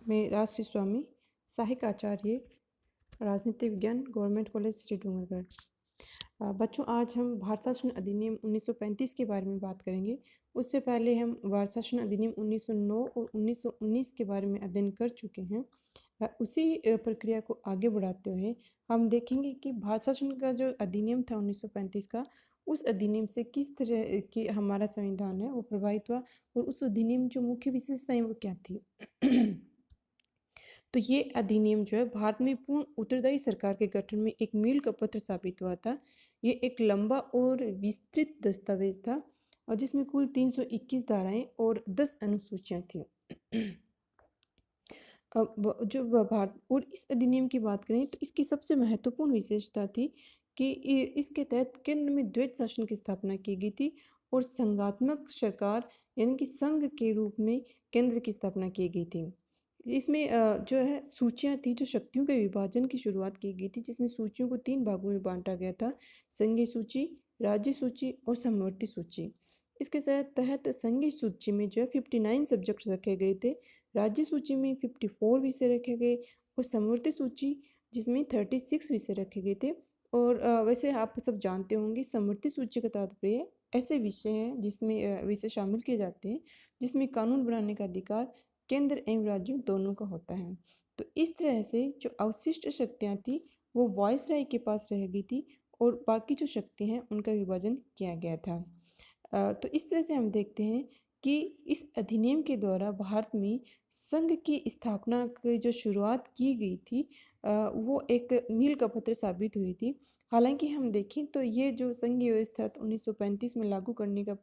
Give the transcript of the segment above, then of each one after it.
मैं राष्ट्रीय स्वामी सहायक आचार्य राजनीतिक विज्ञान गवर्नमेंट कॉलेज श्री डूंगरगढ़। बच्चों, आज हम भारत शासन अधिनियम 1935 के बारे में बात करेंगे। उससे पहले हम भारत शासन अधिनियम 1909 और 1919 के बारे में अध्ययन कर चुके हैं। उसी प्रक्रिया को आगे बढ़ाते हुए हम देखेंगे कि भारत शासन का जो अधिनियम था 1935 का, उस अधिनियम से किस तरह की हमारा संविधान है वो प्रभावित हुआ और उस अधिनियम जो मुख्य विशेषताएं वो क्या थी। तो ये अधिनियम जो है भारत में पूर्ण उत्तरदायी सरकार के गठन में एक मील का पत्थर साबित हुआ था। ये एक लंबा और विस्तृत दस्तावेज था और जिसमें कुल 321 धाराएं और 10 अनुसूचियां थी। भारत और इस अधिनियम की बात करें तो इसकी सबसे महत्वपूर्ण विशेषता थी कि इसके तहत केंद्र में द्वैत शासन की स्थापना की गई थी और संघात्मक सरकार यानी कि संघ के रूप में केंद्र की स्थापना की गई थी। इसमें जो है सूचियां थी, जो शक्तियों के विभाजन की शुरुआत की गई थी, जिसमें सूचियों को 3 भागों में बांटा गया था: संघीय सूची, राज्य सूची और समवर्ती सूची। इसके तहत संघीय सूची में जो है 59 सब्जेक्ट रखे गए थे, राज्य सूची में 54 विषय रखे गए और समवर्ती सूची जिसमें 36 विषय रखे गए थे। और वैसे आप सब जानते होंगे समवर्ती सूची का तात्पर्य ऐसे विषय हैं जिसमें विषय शामिल किए जाते हैं जिसमें कानून बनाने का अधिकार केंद्र एवं राज्यों दोनों का होता है। तो इस तरह से जो अवशिष्ट शक्तियाँ थी वो वायसराय के पास रह गई थी और बाकी जो शक्ति हैं उनका विभाजन किया गया था। तो इस तरह से हम देखते हैं कि इस अधिनियम के द्वारा भारत में संघ की स्थापना की जो शुरुआत की गई थी वो एक मील का पत्थर साबित हुई थी। हालांकि हम देखें तो ये जो संघीय व्यवस्था 1935 में लागू करने का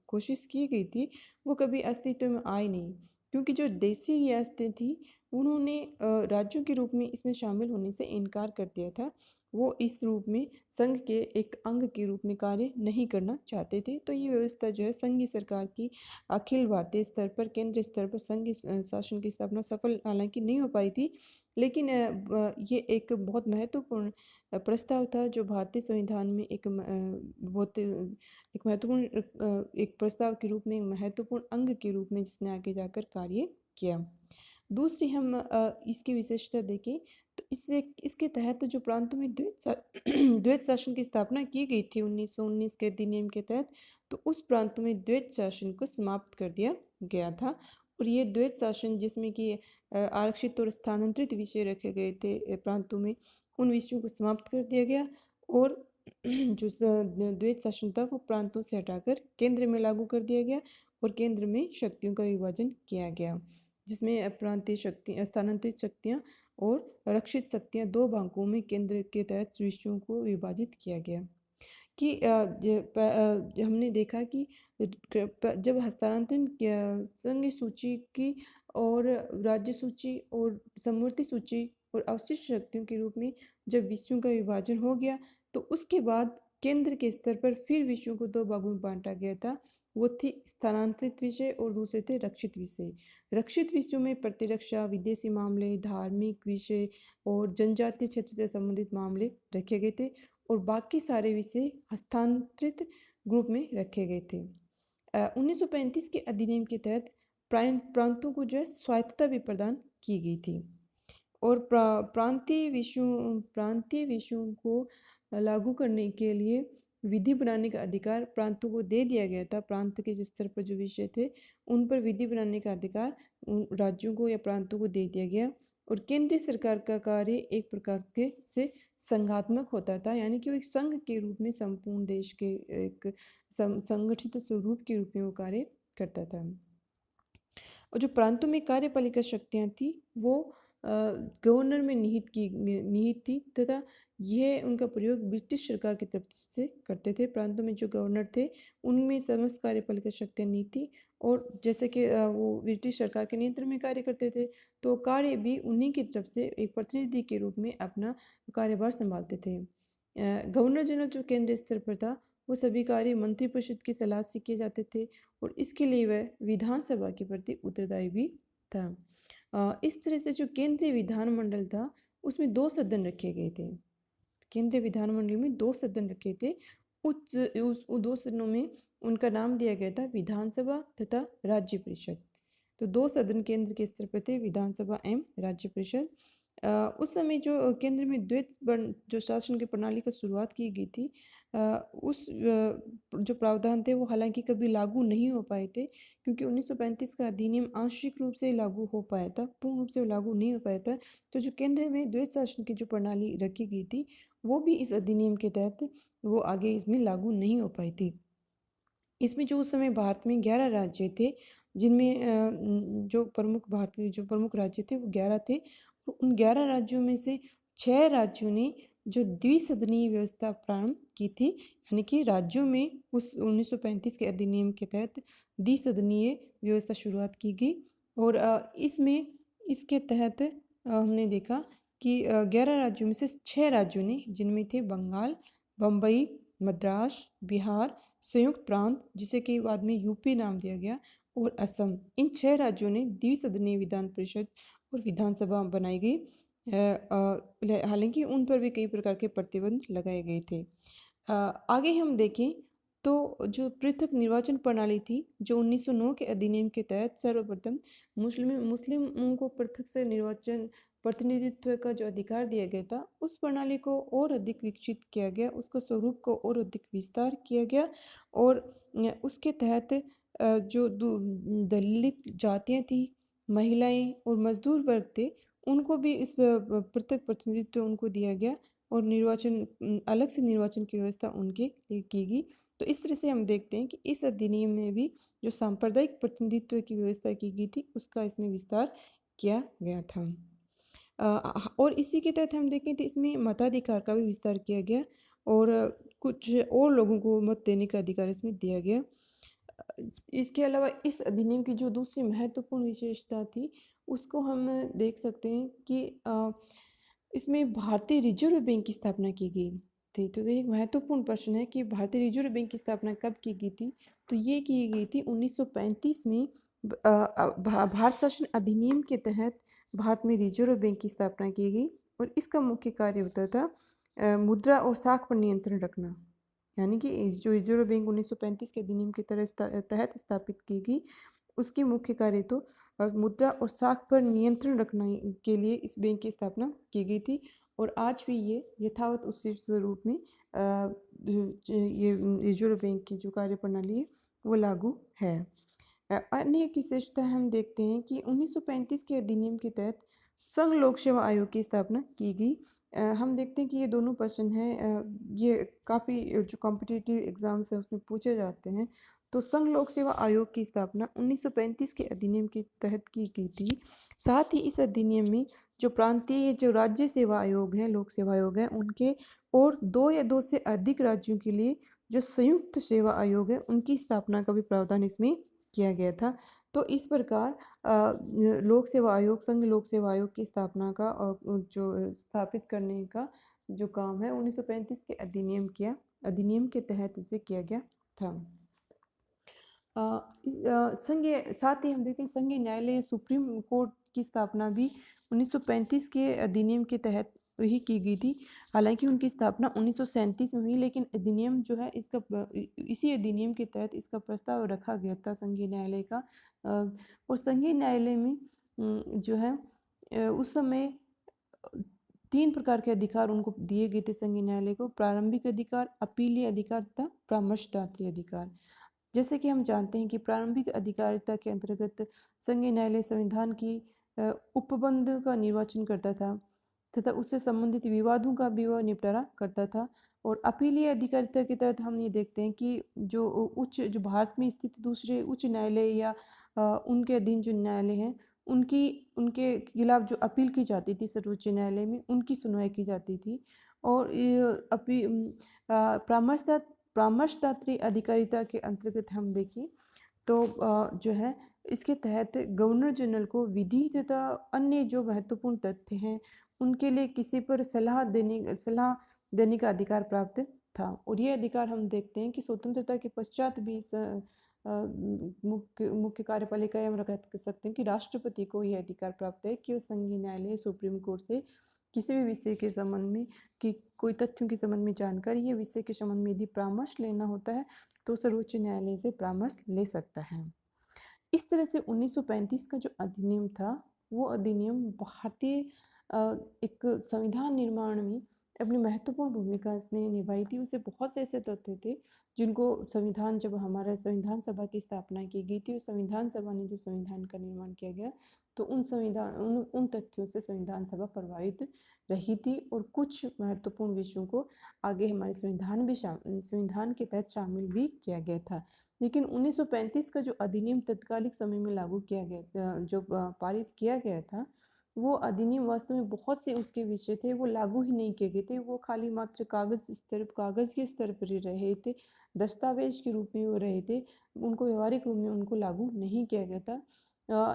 कोशिश की गई थी वो कभी अस्तित्व में आई नहीं, क्योंकि जो देसी रियासतें थी उन्होंने राज्यों के रूप में इसमें शामिल होने से इनकार कर दिया था। वो इस रूप में संघ के एक अंग के रूप में कार्य नहीं करना चाहते थे। तो ये व्यवस्था जो है संघीय सरकार की अखिल भारतीय स्तर पर, केंद्र स्तर पर संघीय शासन की स्थापना सफल हालांकि नहीं हो पाई थी, लेकिन ये एक बहुत महत्वपूर्ण प्रस्ताव था जो भारतीय संविधान में बहुत एक महत्वपूर्ण एक प्रस्ताव के रूप में, एक महत्वपूर्ण अंग के रूप में जिसने आगे जाकर कार्य किया। दूसरी हम इसकी विशेषता देखें तो इसके तहत जो प्रांतों में द्वैत शासन की स्थापना की गई थी 1919 के अधिनियम के तहत, तो उस प्रांतों में द्वैत शासन को समाप्त कर दिया गया था। और ये द्वैत शासन जिसमें कि आरक्षित और स्थानांतरित विषय रखे गए थे प्रांतों में, उन विषयों को समाप्त कर दिया गया और जो द्वैत शासन था वो प्रांतों से हटाकर केंद्र में लागू कर दिया गया और केंद्र में शक्तियों का विभाजन किया गया, जिसमें प्रांतीय शक्ति, स्थानांतरित शक्तियाँ और रक्षित शक्तियाँ दो भागों में केंद्र के तहत विषयों को विभाजित किया गया। कि हमने देखा कि जब हस्तांतरण संघ सूची की और राज्य सूची और समवर्ती सूची और अवशिष्ट शक्तियों के रूप में जब विषयों का विभाजन हो गया, तो उसके बाद केंद्र के स्तर पर फिर विषयों को 2 भागों में बांटा गया था। वो थी स्थानांतरित विषय और दूसरे थे रक्षित विषय। रक्षित विषयों में प्रतिरक्षा, विदेशी मामले, धार्मिक विषय और जनजातीय क्षेत्र से संबंधित मामले रखे गए थे और बाकी सारे विषय हस्तांतरित ग्रुप में रखे गए थे। 1935 के अधिनियम के तहत प्रांतों को जो है स्वायत्तता भी प्रदान की गई थी और प्रांतीय विषयों को लागू करने के लिए विधि बनाने का अधिकार प्रांतों को दे दिया गया था। प्रांत के जिस स्तर पर जो विषय थे उन पर विधि बनाने का अधिकार उन राज्यों को या प्रांतों को दे दिया गया और केंद्रीय सरकार का कार्य एक प्रकार के से संघात्मक होता था, यानी कि वो एक संघ के रूप में संपूर्ण देश के एक संगठित स्वरूप के रूप में वो कार्य करता था। और जो प्रांतों में कार्यपालिका शक्तियाँ थी वो गवर्नर में निहित थी तथा यह उनका प्रयोग ब्रिटिश सरकार की तरफ से करते थे। प्रांतों में जो गवर्नर थे उनमें समस्त कार्यपालिका शक्तियाँ नहीं थी और जैसे कि वो ब्रिटिश सरकार के नियंत्रण में कार्य करते थे, तो कार्य भी उन्हीं की तरफ से एक प्रतिनिधि के रूप में अपना कार्यभार संभालते थे। गवर्नर जनरल जो केंद्रीय स्तर पर था वो सभी कार्य मंत्रिपरिषद की सलाह से किए जाते थे और इसके लिए वह विधानसभा के प्रति उत्तरदायी भी था। इस तरह से जो केंद्रीय विधानमंडल था उसमें 2 सदन रखे गए थे। केंद्रीय विधानमंडल में 2 सदन रखे थे। उस 2 सदनों में उनका नाम दिया गया था विधानसभा तथा राज्य परिषद। तो 2 सदन केंद्र के स्तर पर थे, विधानसभा एवं राज्य परिषद। उस समय जो केंद्र में द्वैत वर्ण जो शासन की प्रणाली का शुरुआत की गई थी, जो प्रावधान थे वो हालांकि कभी लागू नहीं हो पाए थे, क्योंकि 1935 का अधिनियम आंशिक रूप से लागू हो पाया था, पूर्ण रूप से लागू नहीं हो पाया था। तो जो केंद्र में द्वैत शासन की जो प्रणाली रखी गई थी वो भी इस अधिनियम के तहत वो आगे इसमें लागू नहीं हो पाई थी। इसमें जो उस समय भारत में 11 राज्य थे, जिनमें जो प्रमुख भारतीय जो प्रमुख राज्य थे वो 11 थे। और उन 11 राज्यों में से 6 राज्यों ने जो द्विसदनीय व्यवस्था प्रारंभ की थी, यानी कि राज्यों में उस 1935 के अधिनियम के तहत द्विसदनीय व्यवस्था शुरुआत की गई। और इसमें इसके तहत हमने देखा कि 11 राज्यों में से 6 राज्यों ने, जिनमें थे बंगाल, बम्बई, मद्रास, बिहार, संयुक्त प्रांत जिसे कि बाद में यूपी नाम दिया गया, और असम, इन 6 राज्यों ने द्विसदनीय विधान परिषद और विधानसभा बनाई गई। हालांकि उन पर भी कई प्रकार के प्रतिबंध लगाए गए थे। आगे हम देखें तो जो पृथक निर्वाचन प्रणाली थी, जो 1909 के अधिनियम के तहत सर्वप्रथम मुस्लिमों को पृथक से निर्वाचन प्रतिनिधित्व का जो अधिकार दिया गया था, उस प्रणाली को और अधिक विकसित किया गया, उसका स्वरूप को और अधिक विस्तार किया गया। और उसके तहत जो दलित जातियाँ थी, महिलाएं और मजदूर वर्ग थे, उनको भी इस पृथक प्रतिनिधित्व उनको दिया गया, और निर्वाचन अलग से निर्वाचन की व्यवस्था उनके लिए की गई। तो इस तरह से हम देखते हैं कि इस अधिनियम में भी जो सांप्रदायिक प्रतिनिधित्व की व्यवस्था की गई थी उसका इसमें विस्तार किया गया था। और इसी के तहत हम देखें तो इसमें मताधिकार का भी विस्तार किया गया, और कुछ और लोगों को मत देने का अधिकार इसमें दिया गया। इसके अलावा इस अधिनियम की जो दूसरी महत्वपूर्ण विशेषता थी उसको हम देख सकते हैं कि इसमें भारतीय रिजर्व बैंक की स्थापना की गई थी। तो एक महत्वपूर्ण प्रश्न है कि भारतीय रिजर्व बैंक की स्थापना कब की गई थी। तो ये की गई थी 1935 में। भारत शासन अधिनियम के तहत भारत में रिजर्व बैंक की स्थापना की गई, और इसका मुख्य कार्य होता था मुद्रा और साख पर नियंत्रण रखना। यानी कि जो रिजर्व बैंक 1935 के अधिनियम के तहत स्थापित की गई, उसकी मुख्य कार्य तो मुद्रा और साख पर नियंत्रण रखने के लिए इस बैंक की स्थापना की गई थी। और आज भी ये यथावत उसी स्वरूप में ये रिजर्व बैंक की जो कार्य प्रणाली है वो लागू है। अन्य एक विशेषता हम देखते हैं कि 1935 के अधिनियम के तहत संघ लोक सेवा आयोग की स्थापना की गई। हम देखते हैं कि ये दोनों प्रश्न हैं, ये काफ़ी जो कॉम्पिटिटिव एग्ज़ाम्स हैं उसमें पूछे जाते हैं। तो संघ लोक सेवा आयोग की स्थापना 1935 के अधिनियम के तहत की गई थी। साथ ही इस अधिनियम में जो प्रांतीय जो राज्य सेवा आयोग हैं, लोक सेवा आयोग हैं, उनके और 2 या 2 से अधिक राज्यों के लिए जो संयुक्त सेवा आयोग है उनकी स्थापना का भी प्रावधान इसमें किया गया था। तो इस प्रकार लोक सेवा आयोग, संघ लोक सेवा आयोग की स्थापना का जो स्थापित करने का जो काम है 1935 के अधिनियम के तहत इसे किया गया था। संघीय साथ ही हम देखें संघीय न्यायालय सुप्रीम कोर्ट की स्थापना भी 1935 के अधिनियम के तहत ही की गई थी। हालांकि उनकी स्थापना 1937 में हुई, लेकिन अधिनियम जो है इसका इसी अधिनियम के तहत इसका प्रस्ताव रखा गया था संघीय न्यायालय का। और संघीय न्यायालय में जो है उस समय 3 प्रकार के अधिकार उनको दिए गए थे संघीय न्यायालय को: प्रारंभिक अधिकार, अपीलीय अधिकार तथा परामर्शदात्री अधिकार। जैसे कि हम जानते हैं कि प्रारंभिक अधिकारिता के अंतर्गत संघीय न्यायालय संविधान की उपबंध का निर्वाचन करता था तथा उससे संबंधित विवादों का भी वह निपटारा करता था। और अपीलीय अधिकारिता के तहत हम ये देखते हैं कि जो भारत में स्थित दूसरे उच्च न्यायालय या उनके अधीन जो न्यायालय हैं उनके खिलाफ जो अपील की जाती थी सर्वोच्च न्यायालय में, उनकी सुनवाई की जाती थी। और परामर्शदात्री अधिकारिता के अंतर्गत हम देखें तो जो है इसके तहत गवर्नर जनरल को विधि तथा अन्य जो महत्वपूर्ण तथ्य हैं उनके लिए किसी पर सलाह देने का अधिकार प्राप्त था। और ये अधिकार हम देखते हैं कि स्वतंत्रता के पश्चात भी मुख्य कार्यपालिका हम कह सकते हैं कि राष्ट्रपति को यह अधिकार प्राप्त है कि वह संघीय न्यायालय सुप्रीम कोर्ट से किसी भी विषय के संबंध में कि कोई तथ्यों के संबंध में जानकारी या विषय के संबंध में यदि परामर्श लेना होता है तो सर्वोच्च न्यायालय से परामर्श ले सकता है। इस तरह से 1935 का जो अधिनियम था, वो अधिनियम भारतीय एक संविधान निर्माण में अपनी महत्वपूर्ण भूमिका इसने निभाई थी। उसे बहुत से ऐसे तथ्य थे जिनको संविधान जब हमारा संविधान सभा की स्थापना की गई थी, उस संविधान सभा ने जब संविधान का निर्माण किया गया, तो उन तथ्यों से संविधान सभा प्रभावित रही थी और कुछ महत्वपूर्ण विषयों को आगे हमारे संविधान के तहत शामिल भी किया गया था। लेकिन 1935 का जो अधिनियम तत्कालिक समय में लागू किया गया, जो पारित किया गया था, वो अधिनियम वास्तव में बहुत से उसके विषय थे वो लागू ही नहीं किए गए थे। वो खाली मात्र कागज़ के स्तर पर ही रहे थे, दस्तावेज के रूप में वो रहे थे, उनको व्यवहारिक रूप में उनको लागू नहीं किया गया था।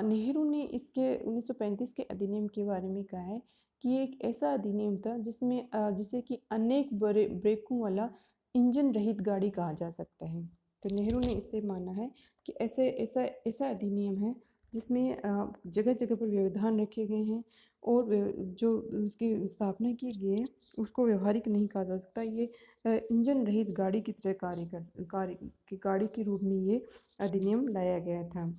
नेहरू ने इसके 1935 के अधिनियम के बारे में कहा है कि ये एक ऐसा अधिनियम था जिसे कि अनेक ब्रेकों वाला इंजन रहित गाड़ी कहा जा सकता है। तो नेहरू ने इसे माना है कि ऐसा अधिनियम है जिसमें जगह जगह पर व्यवधान रखे गए हैं और जो उसकी स्थापना की गई है उसको व्यवहारिक नहीं कहा जा सकता। ये इंजन रहित गाड़ी की तरह गाड़ी के रूप में ये अधिनियम लाया गया था।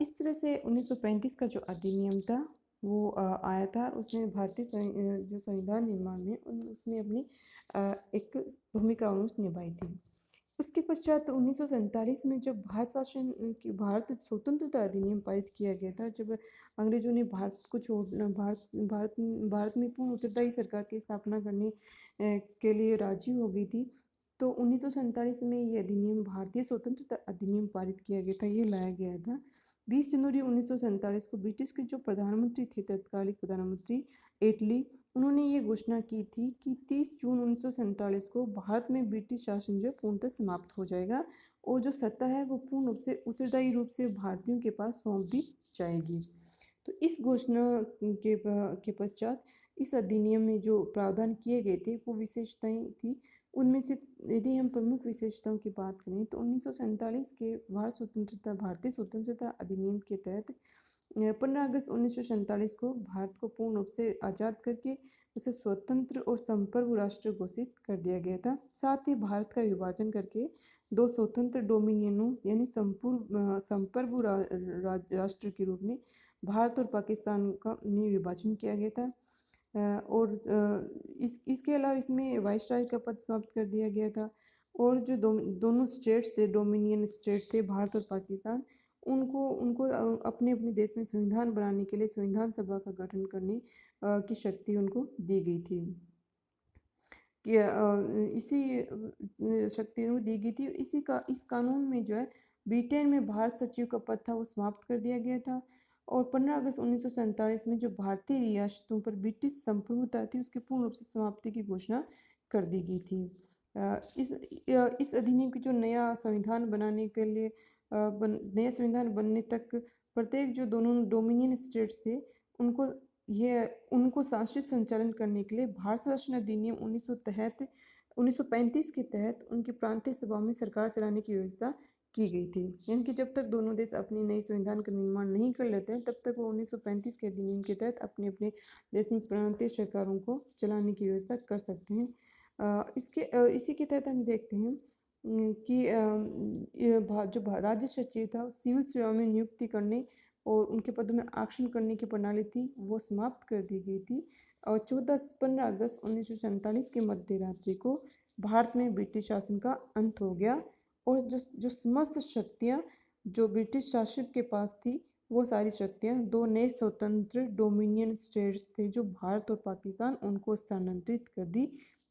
इस तरह से 1935 का जो अधिनियम था वो आया था। उसने जो संविधान निर्माण में उसने अपनी एक भूमिका निभाई थी। उसके पश्चात 1947 में जब भारत स्वतंत्रता अधिनियम पारित किया गया था, जब अंग्रेजों ने भारत को छोड़ भारत भारत भारत में पूर्ण उत्तरदायी सरकार की स्थापना करने के लिए राजी हो गई थी, तो 1947 में ये अधिनियम भारतीय स्वतंत्रता अधिनियम पारित किया गया था, ये लाया गया था। 20 जनवरी 1947 को ब्रिटिश के जो प्रधानमंत्री थे, तत्कालिक प्रधानमंत्री एटली, उन्होंने ये घोषणा की थी कि 30 जून 1947 को भारत में ब्रिटिश शासन जो पूर्णतः समाप्त हो जाएगा और जो सत्ता है वो पूर्ण रूप से उत्तरदायी रूप से भारतीयों के पास सौंप दी जाएगी। तो इस घोषणा के पश्चात इस अधिनियम में जो प्रावधान किए गए थे वो विशेषताएं थी। उनमें से यदि हम प्रमुख विशेषताओं की बात करें तो 1947 के भारतीय स्वतंत्रता अधिनियम के तहत 15 अगस्त 1947 को भारत को पूर्ण रूप से आज़ाद करके उसे स्वतंत्र और संप्रभु राष्ट्र घोषित कर दिया गया था। साथ ही भारत का विभाजन करके दो स्वतंत्र डोमिनियनों यानी संप्रभु राष्ट्र के रूप में भारत और पाकिस्तान का में विभाजन किया गया था। और इसके अलावा इसमें वाइसराय का पद समाप्त कर दिया गया था और जो दोनों स्टेट्स थे, डोमिनियन स्टेट थे भारत और पाकिस्तान, उनको उनको अपने अपने देश में संविधान बनाने के लिए संविधान सभा का गठन करने की शक्ति उनको दी गई थी। कि इसी शक्ति को दी गई थी। इस कानून में जो है ब्रिटेन में भारत सचिव का पद था वो समाप्त कर दिया गया था और 15 अगस्त 1947 में जो भारतीय रियासतों पर ब्रिटिश संप्रभुता थी उसकी पूर्ण रूप से समाप्ति की घोषणा कर दी गई थी। इस अधिनियम की जो नया संविधान बनाने के लिए नया संविधान बनने तक प्रत्येक जो दोनों डोमिनियन स्टेट्स थे उनको शासित संचालन करने के लिए भारत शासन अधिनियम 1935 के तहत उनकी प्रांतीय सभाओं में सरकार चलाने की व्यवस्था की गई थी। यानी कि जब तक दोनों देश अपनी नई संविधान का निर्माण नहीं कर लेते हैं तब तक वो 1935 के अधिनियम के तहत अपने अपने देश में प्रांतीय सरकारों को चलाने की व्यवस्था कर सकते हैं। इसी के तहत हम देखते हैं कि जो राज्य सचिव था सिविल सेवा में नियुक्ति करने और उनके पदों में आरक्षण करने की प्रणाली थी वो समाप्त कर दी गई थी और 15 अगस्त 1947 के मध्य रात्रि को भारत में ब्रिटिश शासन का अंत हो गया और जो समस्त शक्तियाँ जो ब्रिटिश शासक के पास थी वो सारी शक्तियाँ दो नए स्वतंत्र डोमिनियन स्टेट्स थे जो भारत और पाकिस्तान, उनको स्थानांतरित कर दी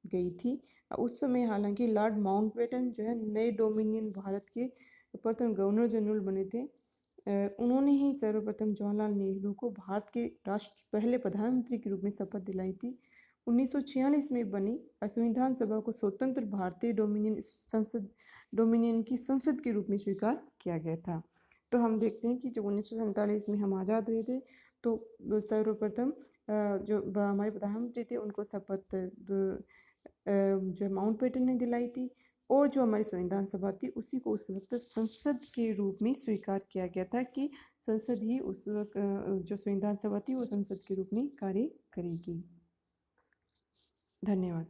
गई थी। उस समय हालांकि लॉर्ड माउंटबेटन जो है नए डोमिनियन भारत के प्रथम गवर्नर जनरल बने थे। उन्होंने ही सर्वप्रथम जवाहरलाल नेहरू को भारत के पहले प्रधानमंत्री के रूप में शपथ दिलाई थी। 1946 में बनी संविधान सभा को स्वतंत्र भारतीय डोमिनियन की संसद के रूप में स्वीकार किया गया था। तो हम देखते हैं कि जब 1947 में हम आज़ाद हुए थे तो सर्वप्रथम जो हमारे प्रधानमंत्री थे उनको शपथ जो माउंटबेटन ने दिलाई थी और जो हमारी संविधान सभा थी उसी को उस वक्त संसद के रूप में स्वीकार किया गया था कि संसद ही उस वक्त जो संविधान सभा थी वो संसद के रूप में कार्य करेगी। धन्यवाद।